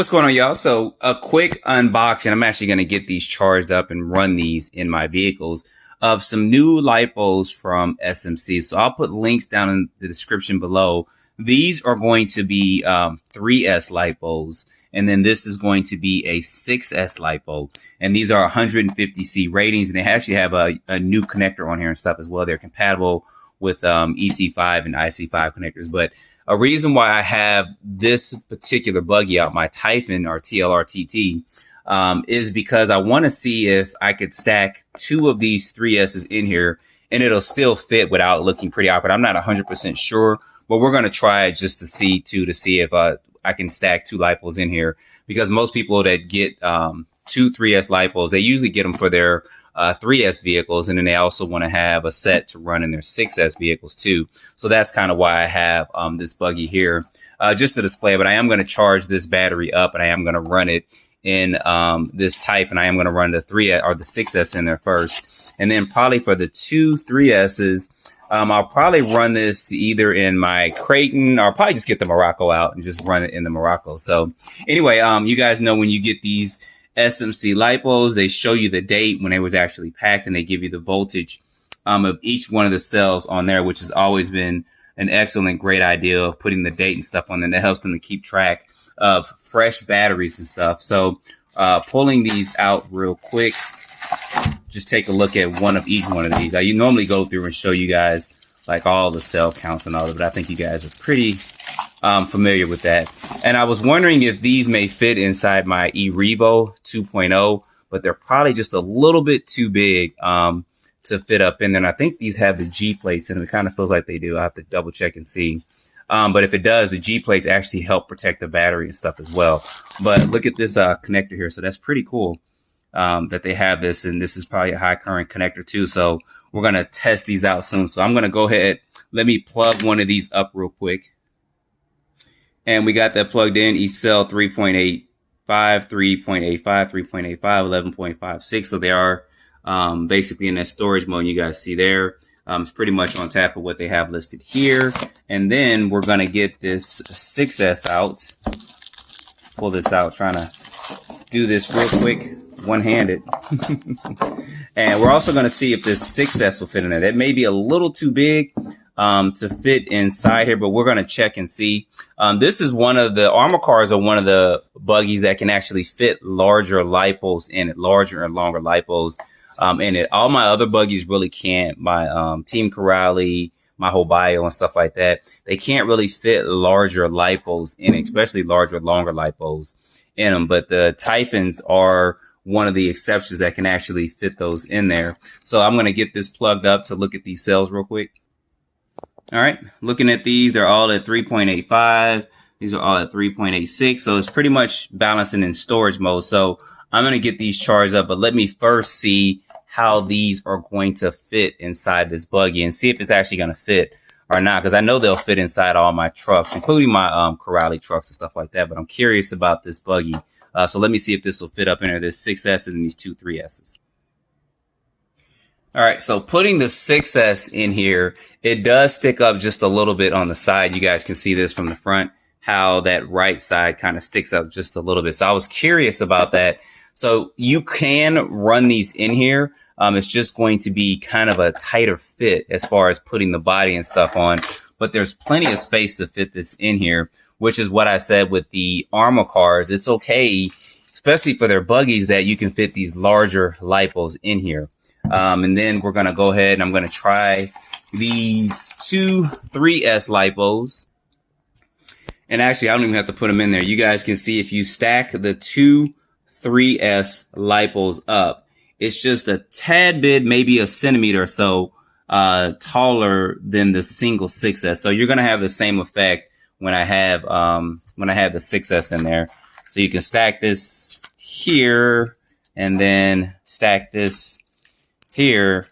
What's going on, y'all? So a quick unboxing. I'm actually going to get these charged up and run these in my vehicles of some new Lipos from SMC. So I'll put links down in the description below. These are going to be 3S Lipos. And then this is going to be a 6S Lipo. And these are 150C ratings. And they actually have a new connector on here and stuff as well. They're compatible with EC5 and IC5 connectors. But a reason why I have this particular buggy out, my Typhon or TLR-TT, is because I want to see if I could stack two of these 3S's in here and it'll still fit without looking pretty awkward. I'm not 100% sure, but we're going to try it just to see if I can stack two Lipos in here, because most people that get two 3S Lipos, they usually get them for their 3S vehicles, and then they also want to have a set to run in their 6S vehicles too. So that's kind of why I have this buggy here just to display. But I am going to charge this battery up, and I am going to run it in this type, and I am going to run the 3S or the 6S in there first, and then probably for the two 3S's, I'll probably run this either in my Creighton, or I'll probably just get the Morocco out and just run it in the Morocco. So anyway, you guys know when you get these SMC Lipos, they show you the date when it was actually packed, and they give you the voltage of each one of the cells on there, which has always been an excellent, great idea of putting the date and stuff on there. That helps them to keep track of fresh batteries and stuff. So pulling these out real quick, just take a look at one of each one of these. I normally go through and show you guys like all the cell counts and all of it, but I think you guys are pretty familiar with that. And I was wondering if these may fit inside my eRevo 2.0, but they're probably just a little bit too big to fit up in there. And I think these have the G plates in them. It kind of feels like they do. I have to double check and see. But if it does, the G plates actually help protect the battery and stuff as well. But look at this connector here. So that's pretty cool that they have this, and this is probably a high current connector too. So we're going to test these out soon. So I'm going to go ahead. Let me plug one of these up real quick. And we got that plugged in. Each cell 3.85, 3.85, 3.85, 11.56. So they are basically in that storage mode you guys see there. It's pretty much on top of what they have listed here. And then we're going to get this 6S out. Pull this out, trying to do this real quick, one-handed. And we're also going to see if this 6S will fit in there. That may be a little too big to fit inside here, but we're going to check and see. This is one of the Armor cars, are one of the buggies that can actually fit larger Lipos in it, larger and longer Lipos in it. All my other buggies really can't. My Team Corrali, my whole bio and stuff like that, they can't really fit larger Lipos in it, especially larger, longer Lipos in them. But the Typhons are one of the exceptions that can actually fit those in there. So I'm going to get this plugged up to look at these cells real quick. All right, looking at these, they're all at 3.85. These are all at 3.86. So it's pretty much balanced and in storage mode. So I'm going to get these charged up, but let me first see how these are going to fit inside this buggy and see if it's actually going to fit or not. Because I know they'll fit inside all my trucks, including my Corrali trucks and stuff like that. But I'm curious about this buggy. So let me see if this will fit up in there, this 6S and these two 3S's. All right, so putting the 6S in here, it does stick up just a little bit on the side. You guys can see this from the front, how that right side kind of sticks up just a little bit. So I was curious about that. So you can run these in here. It's just going to be kind of a tighter fit as far as putting the body and stuff on, but there's plenty of space to fit this in here, which is what I said with the Armor cars. It's okay, especially for their buggies, that you can fit these larger Lipos in here. And then we're going to go ahead and I'm going to try these two 3S Lipos. And actually, I don't even have to put them in there. You guys can see if you stack the two 3S Lipos up, it's just a tad bit, maybe a centimeter or so taller than the single 6S. So you're going to have the same effect when I have the 6S in there. So you can stack this here and then stack this here.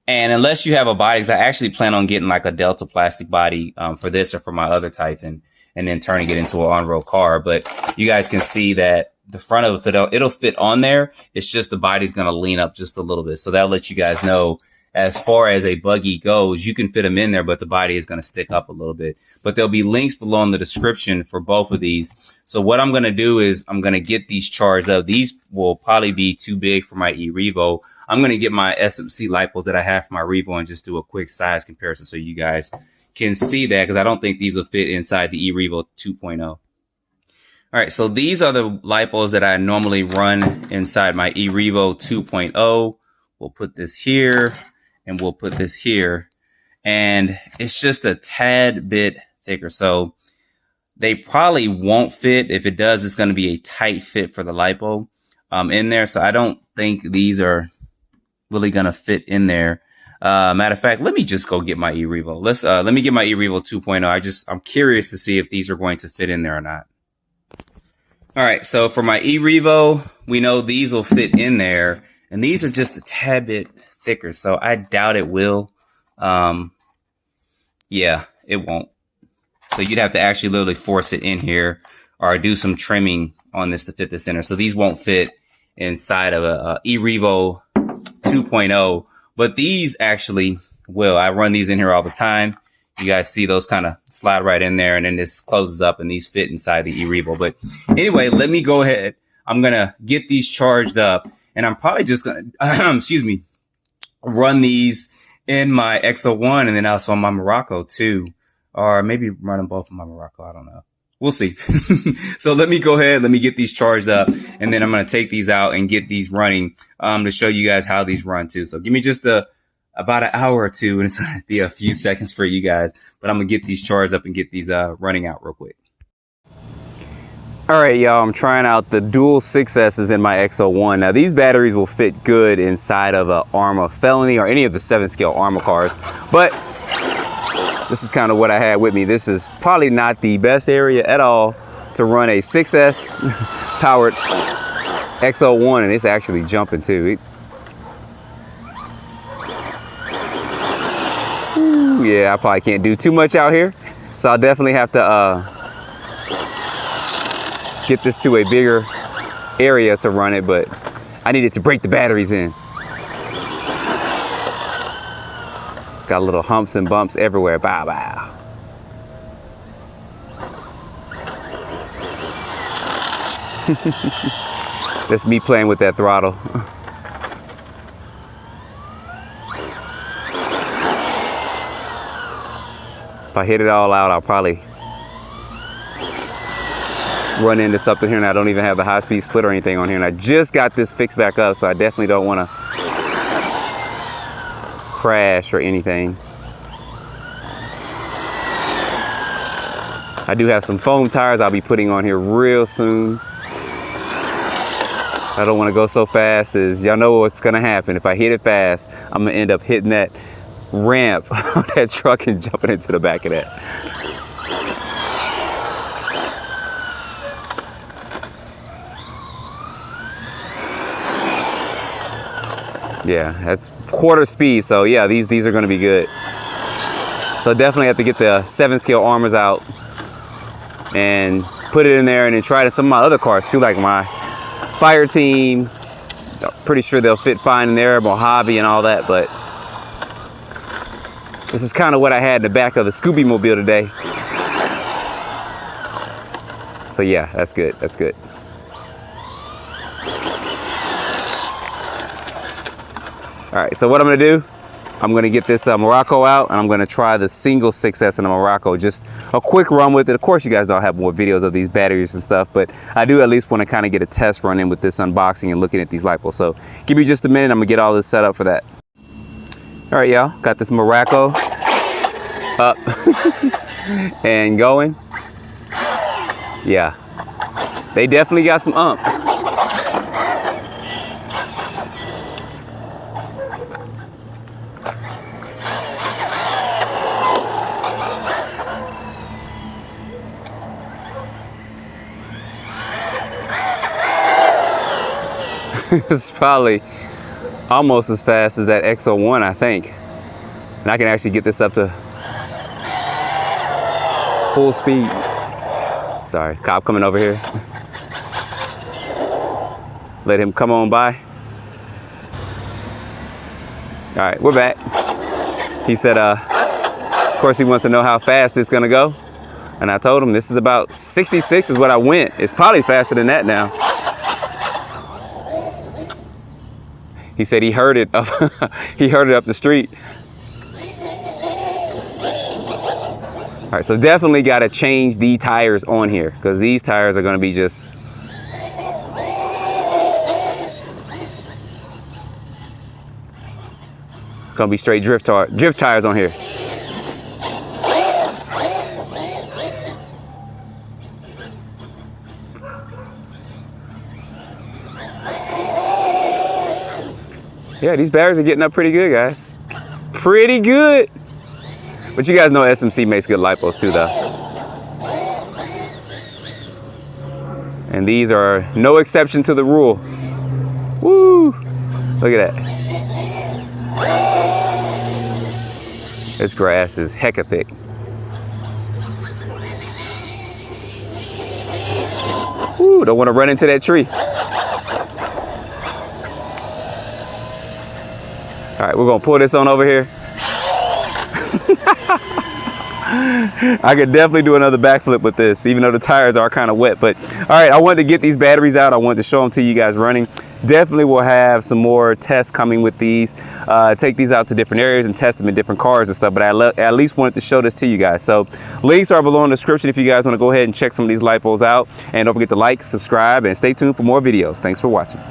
And unless you have a body, because I actually plan on getting like a Delta plastic body for this or for my other Typhon, and then turning it into an on-road car. But you guys can see that the front of it, it'll fit on there. It's just the body's going to lean up just a little bit. So that'll let you guys know as far as a buggy goes, you can fit them in there, but the body is going to stick up a little bit. But there'll be links below in the description for both of these. So what I'm going to do is I'm going to get these charged up. These will probably be too big for my eRevo. I'm going to get my SMC Lipos that I have for my Revo and just do a quick size comparison so you guys can see that, because I don't think these will fit inside the eRevo 2.0. All right, so these are the Lipos that I normally run inside my eRevo 2.0. We'll put this here and we'll put this here. And it's just a tad bit thicker. So they probably won't fit. If it does, it's going to be a tight fit for the lipo in there. So I don't think these are really going to fit in there. Matter of fact, let me just go get my eRevo. Let me get my eRevo 2.0. I'm curious to see if these are going to fit in there or not. All right, so for my eRevo, we know these will fit in there, and these are just a tad bit thicker, so I doubt it will. Yeah, it won't. So you'd have to actually literally force it in here or do some trimming on this to fit this in there. So these won't fit inside of a eRevo 2.0, but these actually will. I run these in here all the time. You guys see those kind of slide right in there, and then this closes up and these fit inside the eRevo. But anyway, let me go ahead. I'm going to get these charged up, and I'm probably just going to, excuse me, run these in my X01 and then also on my Morocco too, or maybe run them both on my Morocco. I don't know. We'll see. So let me go ahead. Let me get these charged up, and then I'm going to take these out and get these running to show you guys how these run too. So give me just about an hour or two, and it's going to be a few seconds for you guys, but I'm going to get these charged up and get these running out real quick. All right, y'all, I'm trying out the dual 6S's in my X01. Now, these batteries will fit good inside of a Arma Felony or any of the 7-scale Arma cars, but this is kind of what I had with me. This is probably not the best area at all to run a 6S powered X01, and it's actually jumping too. Yeah, I probably can't do too much out here, so I'll definitely have to get this to a bigger area to run it, but I needed to break the batteries in. Got little humps and bumps everywhere. Bow, bow. That's me playing with that throttle. If I hit it all out, I'll probably run into something here, and I don't even have the high-speed split or anything on here, and I just got this fixed back up, so I definitely don't want to crash or anything. I do have some foam tires I'll be putting on here real soon. I don't want to go so fast, as y'all know what's going to happen. If I hit it fast, I'm going to end up hitting that ramp on that truck and jumping into the back of that. Yeah, that's quarter speed, so yeah, these are going to be good. So definitely have to get the 7-scale Armas out and put it in there, and then try to some of my other cars too, like my Fire Team. I'm pretty sure they'll fit fine in there, Mojave and all that, but this is kind of what I had in the back of the Scooby Mobile today. So yeah, that's good, that's good. All right, so what I'm gonna do, I'm gonna get this Morocco out, and I'm gonna try the single 6S in the Morocco. Just a quick run with it. Of course, you guys don't have more videos of these batteries and stuff, but I do at least wanna kinda get a test run in with this unboxing and looking at these Lipos. So give me just a minute, I'm gonna get all this set up for that. All right, y'all, got this Morocco up and going. Yeah, they definitely got some ump. It's probably almost as fast as that X01, I think. And I can actually get this up to full speed. Sorry, cop coming over here. Let him come on by. All right, we're back. He said, of course, he wants to know how fast it's gonna go. And I told him this is about 66 is what I went. It's probably faster than that now. He said he heard it up, he heard it up the street. All right, so definitely got to change the tires on here because these tires are going to be just going to be straight drift tires on here. Yeah, these batteries are getting up pretty good, guys. Pretty good. But you guys know SMC makes good lipos too, though. And these are no exception to the rule. Woo! Look at that. This grass is hecka thick. Woo! Don't want to run into that tree. All right, we're gonna pull this on over here. I could definitely do another backflip with this, even though the tires are kind of wet. But all right, I wanted to get these batteries out. I wanted to show them to you guys running. Definitely will have some more tests coming with these. Take these out to different areas and test them in different cars and stuff. But I at least wanted to show this to you guys. So links are below in the description if you guys want to go ahead and check some of these lipos out. And don't forget to like, subscribe, and stay tuned for more videos. Thanks for watching.